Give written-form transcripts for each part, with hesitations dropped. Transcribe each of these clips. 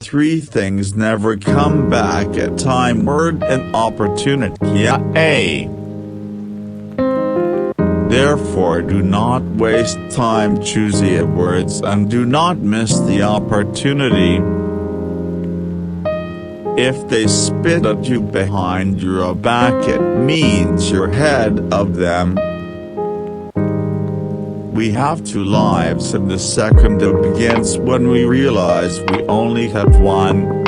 three things never come back: a time, word, and opportunity. Therefore, do not waste time choosing words and do not miss the opportunity. If they spit at you behind your back, it means you're ahead of them. We have two lives, and the second begins when we realize we only have one.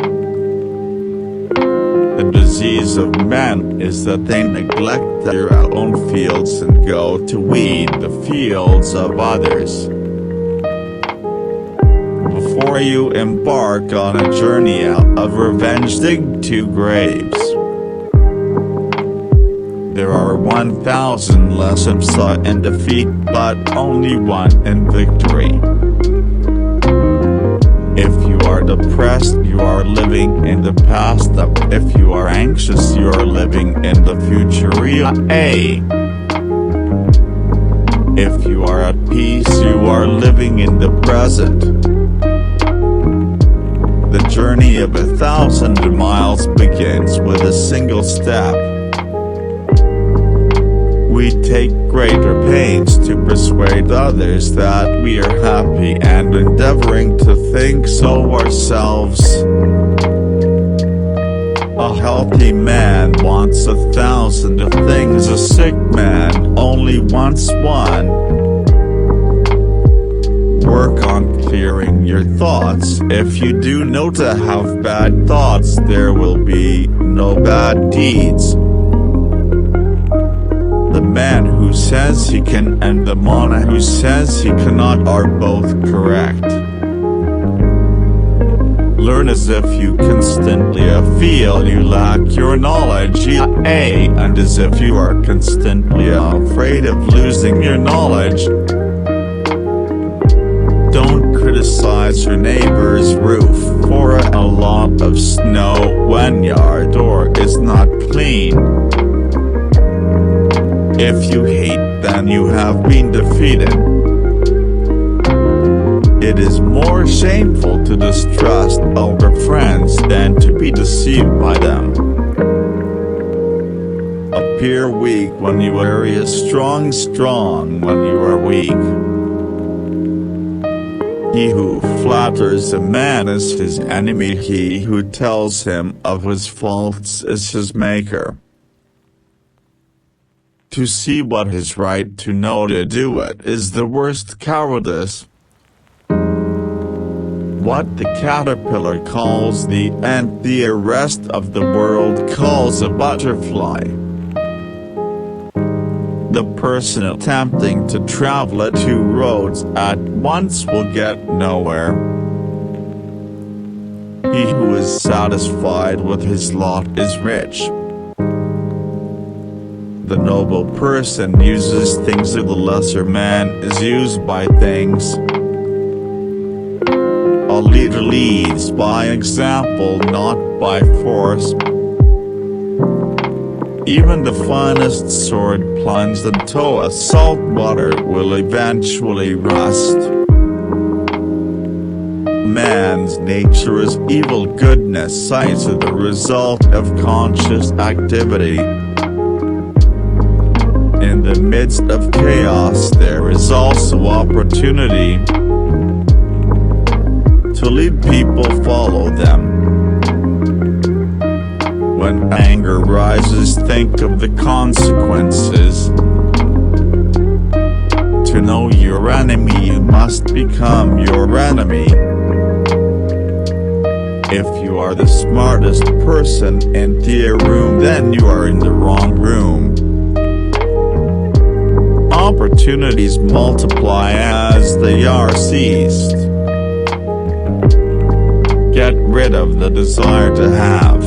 The disease of men is that they neglect their own fields and go to weed the fields of others. Before you embark on a journey out of revenge, dig 2 graves. There are 1,000 lessons in defeat, but only one in victory. If you are depressed, you are living in the past. If you are anxious, you are living in the future. If you are at peace, you are living in the present. The journey of 1,000 miles begins with a single step. We take greater pains to persuade others that we are happy and endeavoring to think so ourselves. A healthy man wants 1,000 of things, a sick man only wants one. Work on clearing your thoughts. If you do know to have bad thoughts, there will be no bad deeds. The man who says he can and the man who says he cannot are both correct. Learn as if you constantly feel you lack your knowledge, and as if you are constantly afraid of losing your knowledge. Don't criticize your neighbor's roof for a lot of snow when your door is not clean. If you hate, then you have been defeated. It is more shameful to distrust older friends than to be deceived by them. Appear weak when you are strong, strong when you are weak. He who flatters a man is his enemy. He who tells him of his faults is his maker. To see what is right, to know to do it, is the worst cowardice. What the caterpillar calls the ant, the rest of the world calls a butterfly. The person attempting to travel 2 roads at once will get nowhere. He who is satisfied with his lot is rich. The noble person uses things, the lesser man is used by things. A leader leads by example, not by force. Even the finest sword plunged into salt water will eventually rust. Man's nature is evil, goodness is the result of conscious activity. In the midst of chaos there is also opportunity. To lead people, follow them. When anger rises, think of the consequences. To know your enemy, you must become your enemy. If you are the smartest person in the room, then you are in the wrong room. Opportunities multiply as they are seized. Get rid of the desire to have.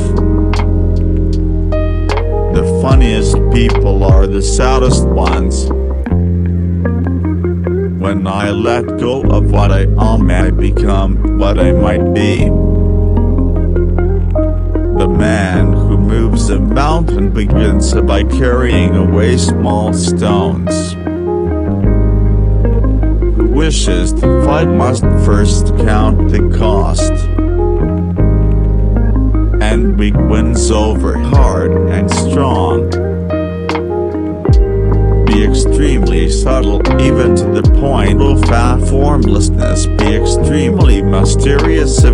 The funniest people are the saddest ones. When I let go of what I am, I become what I might be. The man who moves a mountain begins by carrying away small stones. Who wishes to fight must first count the cost. weak wins over hard and strong. Be extremely subtle, even to the point of formlessness. Be extremely mysterious, to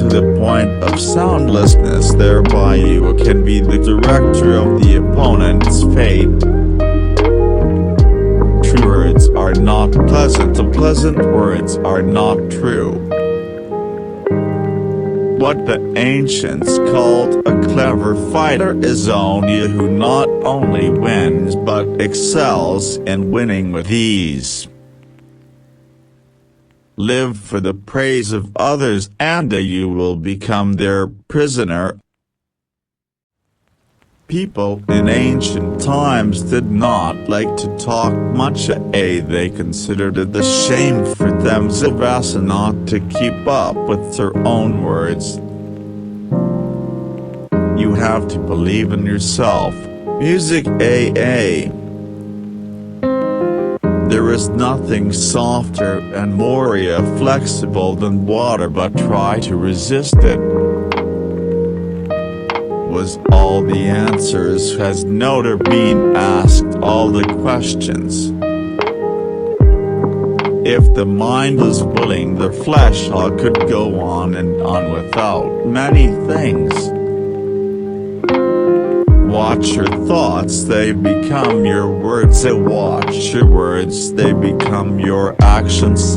the point of soundlessness. Thereby you can be the director of the opponent's fate. True words are not pleasant, pleasant words are not true. What the ancients called a clever fighter is only who not only wins but excels in winning with ease. Live for the praise of others and you will become their prisoner. People in ancient times did not like to talk much. They considered it a shame for themselves not to keep up with their own words. You have to believe in yourself. Music AA. There is nothing softer and more flexible than water, but try to resist it. Was all the answers, has never been asked all the questions. If the mind is willing, the flesh could go on and on without many things. Watch your thoughts, they become your words. Watch your words, they become your actions.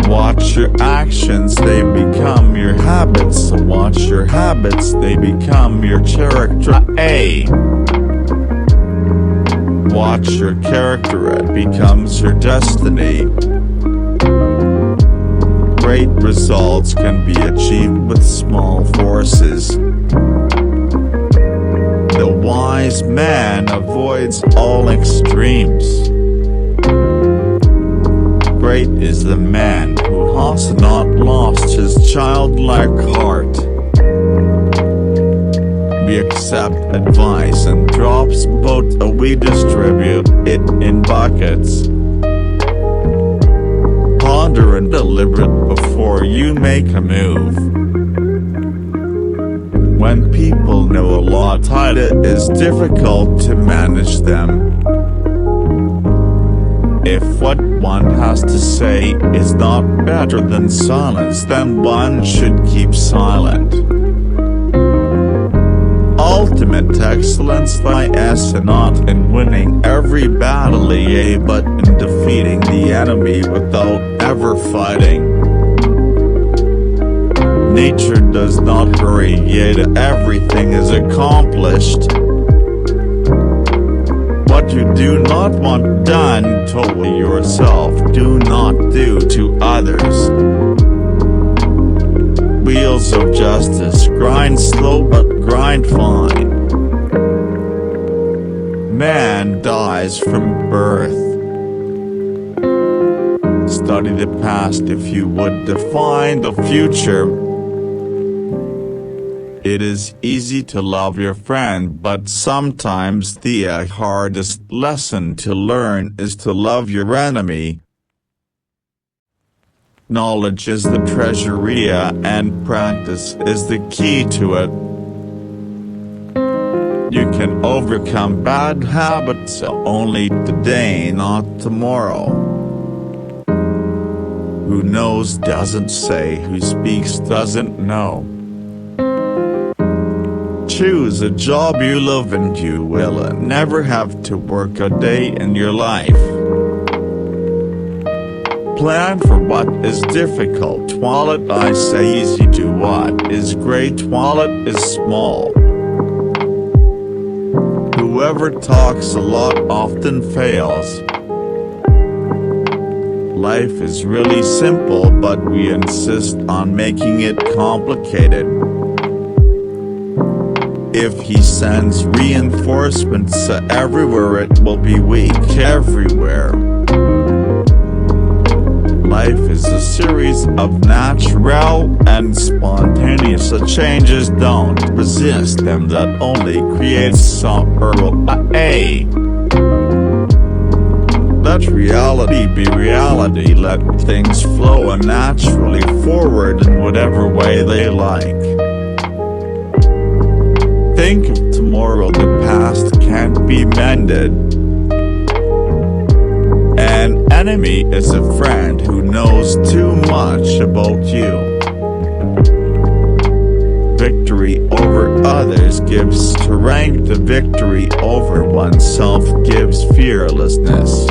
Watch your actions, they become your habits. Watch your habits, they become your character. Watch your character, it becomes your destiny. Great results can be achieved with small forces. The wise man avoids all extremes. Great is the man who has not lost his childlike heart. We accept advice and drops both, we distribute it in buckets. Ponder and deliberate before you make a move. When people know a lot, it is difficult to manage them. If what one has to say is not better than silence, then one should keep silent. Ultimate excellence lies not in winning every battle, but in defeating the enemy without ever fighting. Nature does not hurry, yet everything is accomplished. What you do not want done to yourself, do not do to others. Wheels of justice grind slow but grind fine. Man dies from birth. Study the past if you would define the future. It is easy to love your friend, but sometimes the hardest lesson to learn is to love your enemy. Knowledge is the treasury, and practice is the key to it. You can overcome bad habits only today, not tomorrow. Who knows doesn't say, who speaks doesn't know. Choose a job you love and you will never have to work a day in your life. Plan for what is difficult while it is easy, to what is great while it is small. Whoever talks a lot often fails. Life is really simple, but we insist on making it complicated. If he sends reinforcements everywhere, it will be weak everywhere. Life is a series of natural and spontaneous changes. Don't resist them, that only creates sorrow. Let reality be reality. Let things flow naturally forward in whatever way they like. Think of tomorrow, the past can't be mended. An enemy is a friend who knows too much about you. Victory over others gives strength. The victory over oneself gives fearlessness.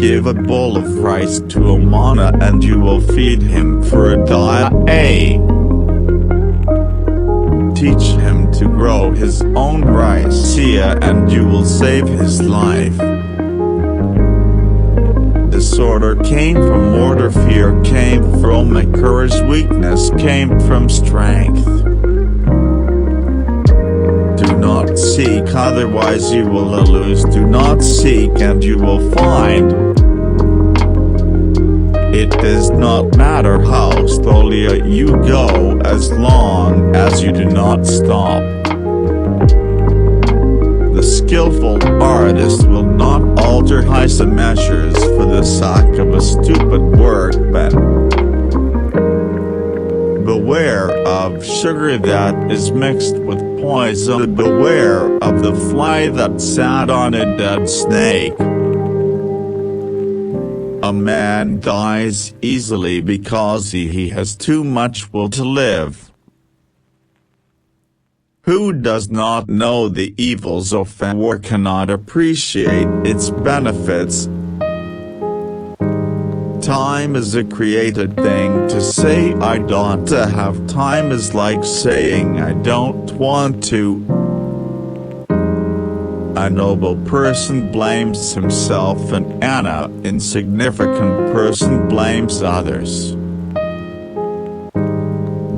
Give a bowl of rice to a mana and you will feed him for a day. Teach him to grow his own rice and you will save his life. Disorder came from order, fear came from courage, weakness came from strength. Do not seek, otherwise you will lose. Do not seek and you will find. It does not matter how slowly you go, as long as you do not stop. The skillful artist will not alter heights and measures for the sake of a stupid workman. Beware of sugar that is mixed with poison. Beware of the fly that sat on a dead snake. A man dies easily because he has too much will to live. Who does not know the evils of war cannot appreciate its benefits. Time is a created thing. To say I don't have time is like saying I don't want to. A noble person blames himself and an insignificant person blames others.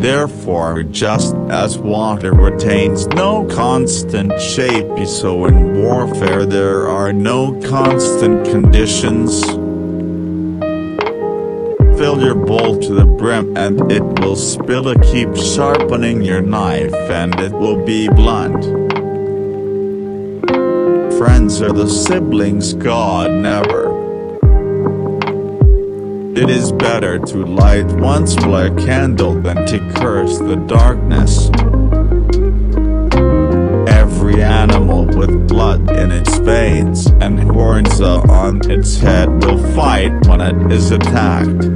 Therefore, just as water retains no constant shape, so in warfare there are no constant conditions. Fill your bowl to the brim and it will spill. Keep sharpening your knife and it will be blunt. Friends are the siblings God never. It is better to light one's black candle than to curse the darkness. Every animal with blood in its veins and horns on its head will fight when it is attacked.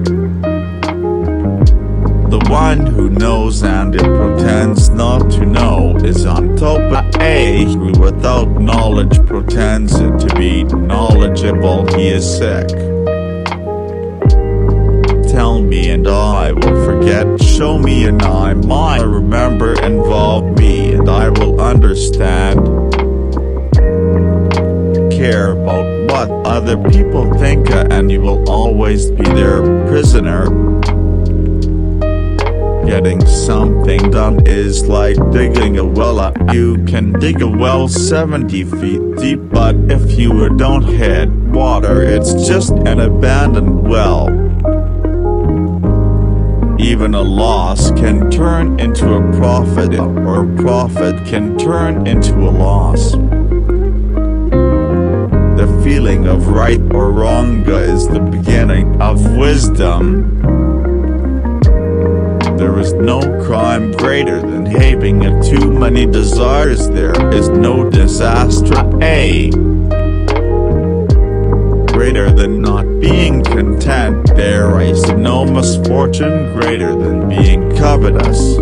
The one who knows and it pretends not to know is on top of who without knowledge pretends to be knowledgeable. He is sick. Tell me and I will forget, show me and I might remember, involve me and I will understand. Care about what other people think and you will always be their prisoner. Getting something done is like digging a well. You can dig a well 70 feet deep, but if you don't hit water, it's just an abandoned well. Even a loss can turn into a profit, or a profit can turn into a loss. The feeling of right or wrong is the beginning of wisdom. There is no crime greater than having too many desires. There is no disaster greater than not being content. There is no misfortune greater than being covetous.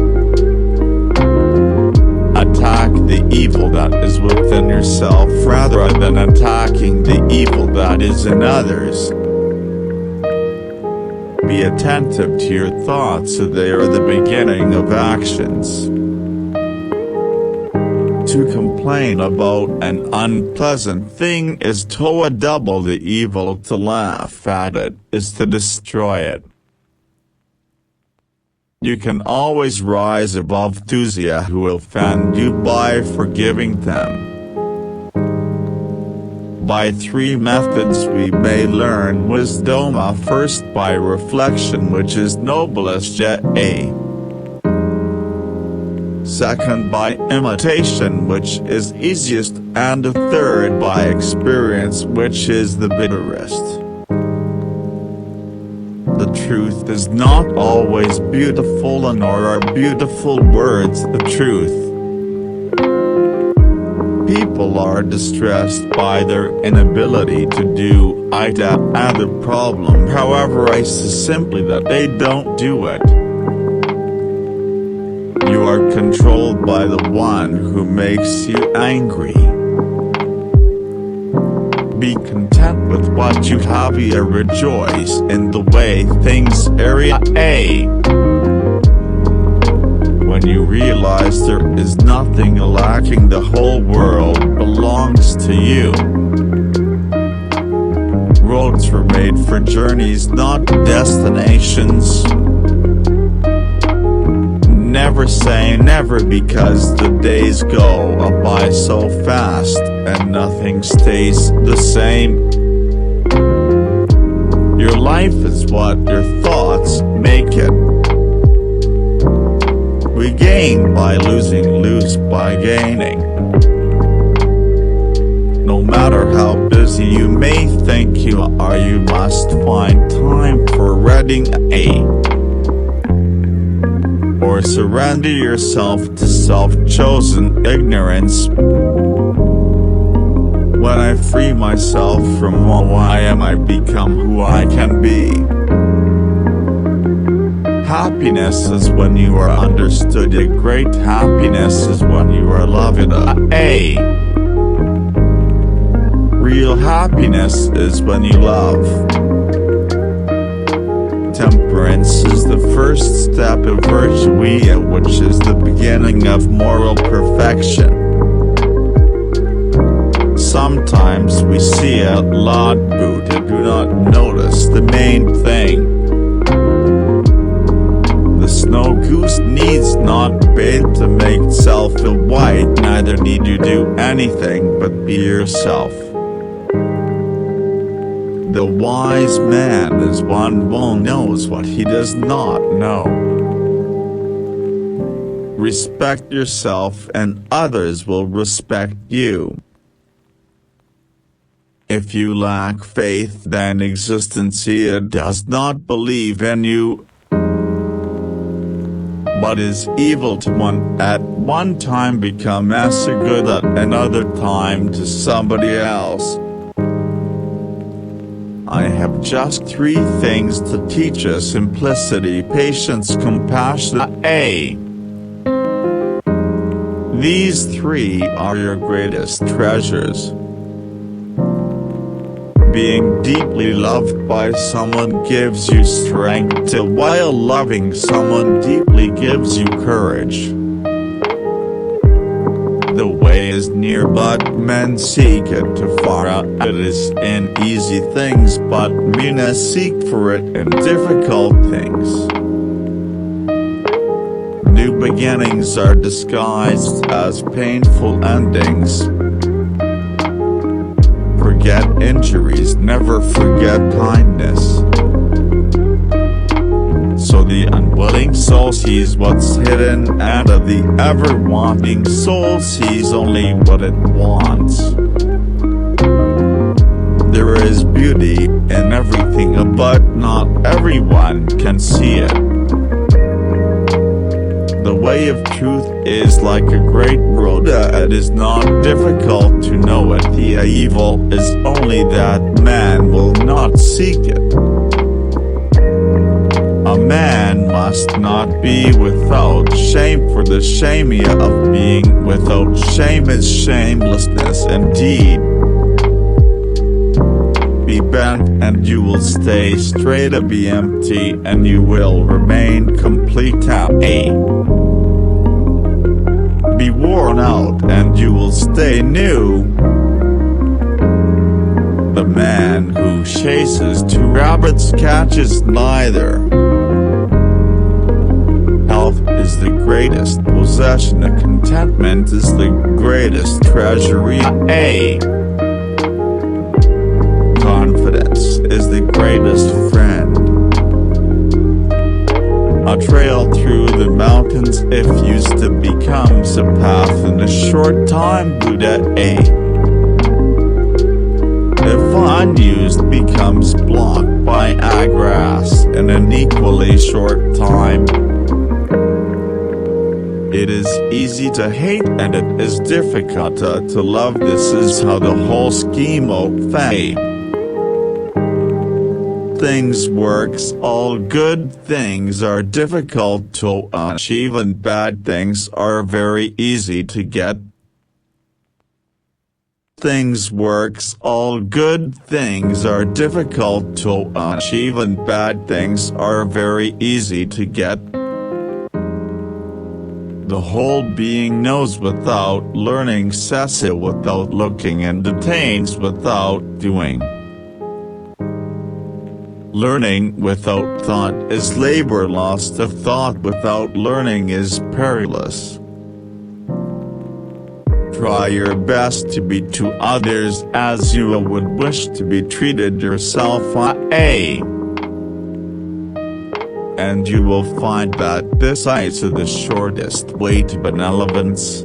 Attack the evil that is within yourself rather than attacking the evil that is in others. Be attentive to your thoughts, they are the beginning of actions. To complain about an unpleasant thing is to double the evil. To laugh at it is to destroy it. You can always rise above those who offend you by forgiving them. By three methods we may learn wisdom. First, by reflection, which is noblest yet second by imitation, which is easiest, and a third by experience, which is the bitterest. The truth is not always beautiful, nor are beautiful words the truth. People are distressed by their inability to do the problem, however, is simply that they don't do it. You are controlled by the one who makes you angry. Be content with what you have, rejoice in the way things are. When you realize there is nothing lacking, the whole world belongs to you. Roads were made for journeys, not destinations. Never say never, because the days go by so fast and nothing stays the same. Your life is what your thoughts make it. We gain by losing, lose by gaining. No matter how busy you may think you are, you must find time for reading or surrender yourself to self-chosen ignorance. When I free myself from who I am, I become who I can be. Happiness is when you are understood. A great happiness is when you are loved. Real happiness is when you love. Temperance is the first step of virtue, which is the beginning of moral perfection. Sometimes we see a lot, but do not notice the main thing. The snow goose needs not bathe to make itself feel white, neither need you do anything but be yourself. The wise man is one who knows what he does not know. Respect yourself and others will respect you. If you lack faith, then existence does not believe in you. What is evil to one at one time become as good at another time to somebody else. I have just 3 things to teach us: simplicity, patience, compassion. These 3 are your greatest treasures. Being deeply loved by someone gives you strength, while loving someone deeply gives you courage. The way is near, but men seek it afar. It is in easy things, but men seek for it in difficult things. New beginnings are disguised as painful endings. Forget injuries, never forget kindness. So the unwilling soul sees what's hidden, and the ever-wanting soul sees only what it wants. There is beauty in everything, but not everyone can see it. The way of truth is like a great road. It is not difficult to know it. The evil is only that man will not seek it. A man must not be without shame, for the shame of being without shame is shamelessness indeed. Be bent and you will stay straight. Be empty and you will remain complete. Be worn out and you will stay new. The man who chases 2 rabbits catches neither. Health is the greatest possession. Contentment is the greatest treasury. Confidence is the greatest friend. A a trail through the mountains. If used, it becomes a path in a short time. Buddha A. If unused, becomes blocked by a grass in an equally short time. It is easy to hate and it is difficult to love. This is how the whole scheme of fate things works. All good things are difficult to achieve and bad things are very easy to get. Things works. All good things are difficult to achieve and bad things are very easy to get. The whole being knows without learning, says it without looking, and attains without doing. Learning without thought is labor lost. Of thought without learning is perilous. Try your best to be to others as you would wish to be treated yourself. And you will find that this is the shortest way to benevolence.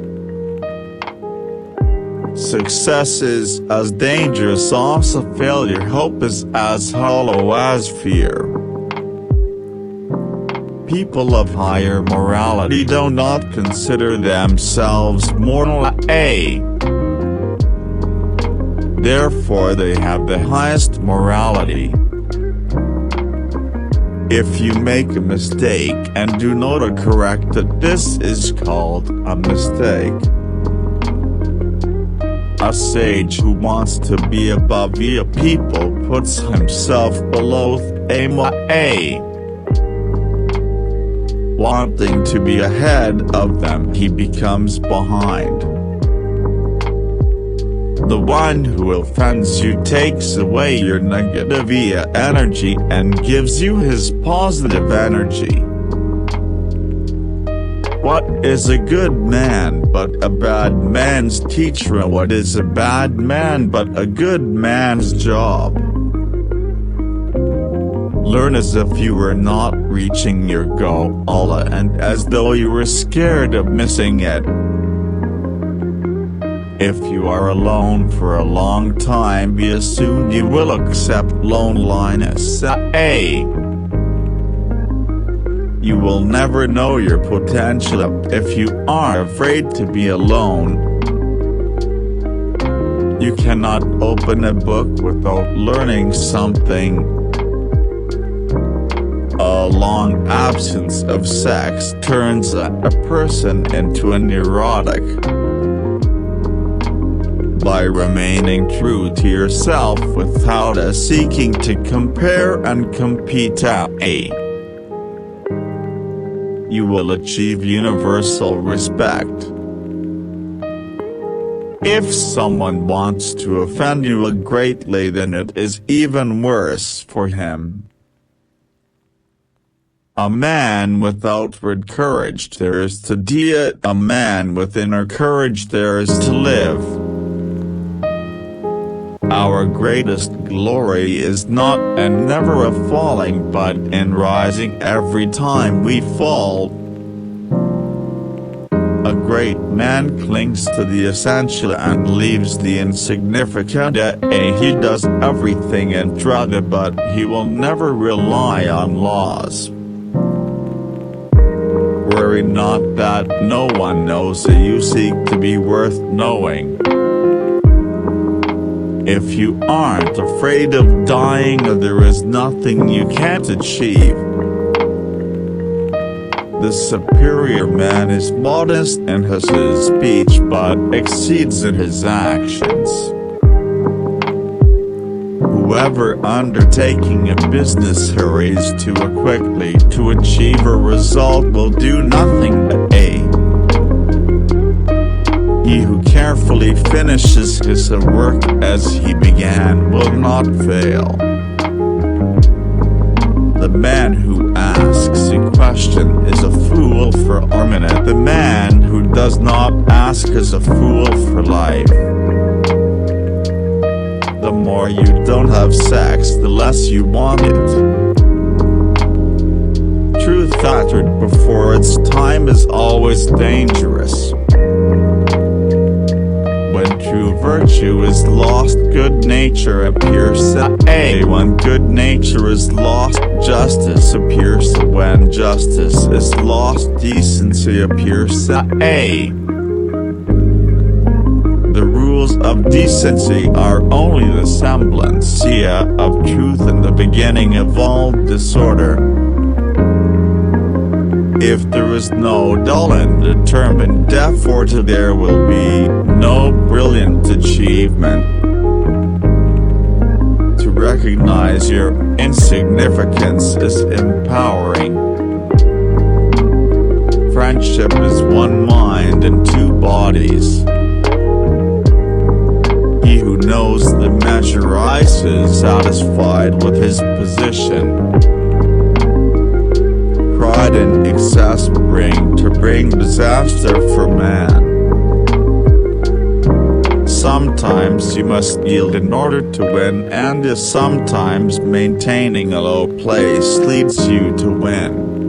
Success is as dangerous as failure. Hope is as hollow as fear. People of higher morality do not consider themselves mortal. Therefore they have the highest morality. If you make a mistake and do not correct it, this is called a mistake. A sage who wants to be above the people puts himself below them. Wanting to be ahead of them, he becomes behind. The one who offends you takes away your negative energy and gives you his positive energy. What is a good man but a bad man's teacher? What is a bad man but a good man's job? Learn as if you were not reaching your goal, and as though you were scared of missing it. If you are alone for a long time, soon you will accept loneliness. You will never know your potential if you are afraid to be alone. You cannot open a book without learning something. A long absence of sex turns a person into a neurotic. By remaining true to yourself without seeking to compare and compete, you will achieve universal respect. If someone wants to offend you greatly, then it is even worse for him. A man with outward courage dares to die. A man with inner courage dares to live. Our greatest glory is not and never a falling, but in rising every time we fall. A great man clings to the essential and leaves the insignificant. He does everything in truth, but he will never rely on laws. Worry not that no one knows that you seek to be worth knowing. If you aren't afraid of dying, there is nothing you can't achieve. The superior man is modest in his speech but exceeds in his actions. Whoever undertaking a business hurries too quickly to achieve a result will do nothing. He who carefully finishes his work as he began will not fail. The man who asks a question is a fool for a minute. The man who does not ask is a fool for life. The more you don't have sex, the less you want it. True thought mastered before its time is always dangerous. When true virtue is lost, good nature appears. When good nature is lost, justice appears. When justice is lost, decency appears. The rules of decency are only the semblance of truth and the beginning of all disorder. If there is no dull and determined effort, there will be no brilliant achievement. To recognize your insignificance is empowering. Friendship is one mind and two bodies. He who knows the measure is satisfied with his position. Pride and excess bring disaster for man. Sometimes you must yield in order to win, and sometimes maintaining a low place leads you to win.